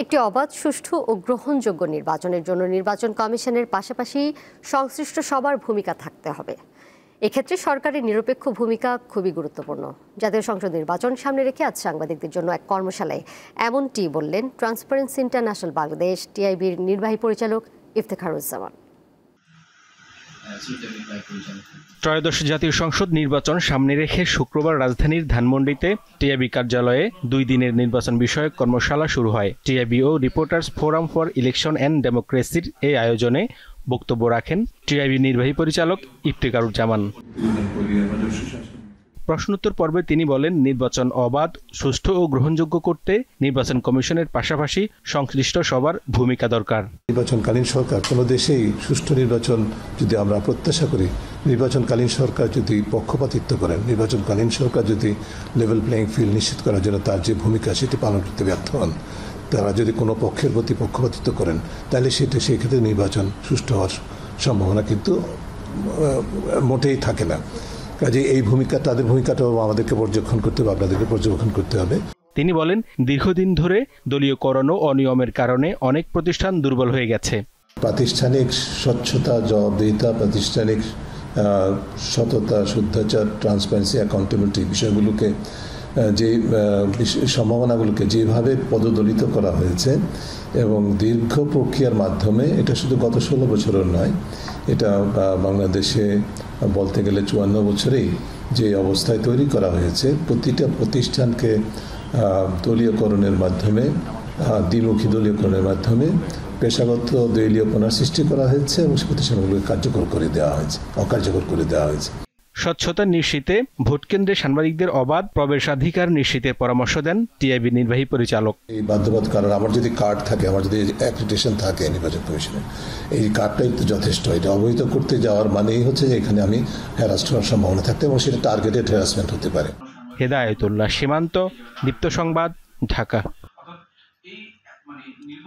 একটি অবাধ, সুষ্ঠু ও গ্রহণযোগ্য নির্বাচনের জন্য নির্বাচন কমিশনের পাশাপাশি সংশ্লিষ্ট সবার ভূমিকা থাকতে হবে। এক্ষেত্রে সরকারের নিরপেক্ষ ভূমিকা খুবই গুরুত্বপূর্ণ। জাতীয় সংসদ নির্বাচন সামনে রেখে আজ সাংবাদিকদের জন্য এক কর্মশালায় এমনটি বললেন ট্রান্সপারেন্সি ইন্টারন্যাশনাল বাংলাদেশ টিআইবির নির্বাহী পরিচালক ইফতেখারুজ্জামান। ত্রয়োদশ জাতীয় সংসদ নির্বাচন সামনে রেখে শুক্রবার রাজধানীর ধানমন্ডিতে টিআইবি কার্যালয়ে 2 দিনের নির্বাচন বিষয়ক কর্মশালা শুরু হয়। টিআইবি ও reporters forum for election and ডেমোক্রেসির এই আয়োজনে বক্তব্য রাখেন টিআইবি নির্বাহী পরিচালক ইফতেখারুজ্জামান। প্রশ্নোত্তর পর্বে তিনি বলেন, নির্বাচন অবাধ, সুষ্ঠু ও গ্রহণযোগ্য করতে নির্বাচন কমিশনের পাশাপাশি সংশ্লিষ্ট সবার ভূমিকা দরকার। নির্বাচনকালীন সরকার কোনো দেশেই সুষ্ঠু নির্বাচন যদি আমরা প্রত্যাশা করি, নির্বাচনকালীন সরকার যদি পক্ষপাতিত্ব করেন, নির্বাচনকালীন সরকার যদি লেভেল প্লেইং ফিল্ড নিশ্চিত করার জন্য তার যে ভূমিকা সেটি পালন করতে ব্যর্থ হন, তারা যদি কোনো পক্ষের প্রতি পক্ষপাতিত্ব করেন, তাহলে সেই ক্ষেত্রে নির্বাচন সুষ্ঠু হওয়ার সম্ভাবনা কিন্তু মোটেই থাকে না। কাজে এই ভূমিকা, তাদের ভূমিকাটাও আমাদেরকে পর্যবেক্ষণ করতে হবে, আপনাদেরকে পর্যবেক্ষণ করতে হবে। তিনি বলেন, দীর্ঘদিন ধরে দলীয়করণ ও অনিয়মের কারণে অনেক প্রতিষ্ঠান দুর্বল হয়ে গেছে। প্রাতিষ্ঠানিক স্বচ্ছতা, জবাবদিহিতা, প্রাতিষ্ঠানিক সততা, শুদ্ধাচার, ট্রান্সপারেন্সি, অ্যাকাউন্টেবিলিটি বিষয়গুলোকে, যে সম্ভাবনাগুলোকে যেভাবে পদদলিত করা হয়েছে এবং দীর্ঘ প্রক্রিয়ার মাধ্যমে, এটা শুধু গত 16 বছরের নয়, এটা বাংলাদেশে বলতে গেলে 54 বছরেই যে অবস্থায় তৈরি করা হয়েছে, প্রতিটা প্রতিষ্ঠানকে দলীয়করণের মাধ্যমে, দ্বিমুখী দলীয়করণের মাধ্যমে পেশাগত দলীয়পনা সৃষ্টি করা হয়েছে এবং প্রতিষ্ঠানগুলোকে কার্যকর করে দেওয়া হয়েছে, অকার্যকর করে দেওয়া হয়েছে। স্বচ্ছতা নিশ্চিতে ভোটকেন্দ্রে সাংবাদিকদের অবাধ প্রবেশাধিকার নিশ্চিতের পরামর্শ দেন টিআইবি নির্বাহী পরিচালক। এই বাধ্যবাধকতা, কারণ আমার যদি কার্ড থাকে, আমার যদি অ্যাক্রিডিটেশন থাকে নির্বাচন কমিশনে, এই কার্ডটাই তো যথেষ্ট। এটা অবহিত করতে যাওয়ার মানেই হচ্ছে যে এখানে আমি হ্যারাস্ট হওয়ার সম্ভাবনা থাকতে এবং সেটা টার্গেটেড হ্যারাসমেন্ট হতে পারে। হেদায়েতুল্লাহ সীমান্ত, দীপ্ত সংবাদ, ঢাকা।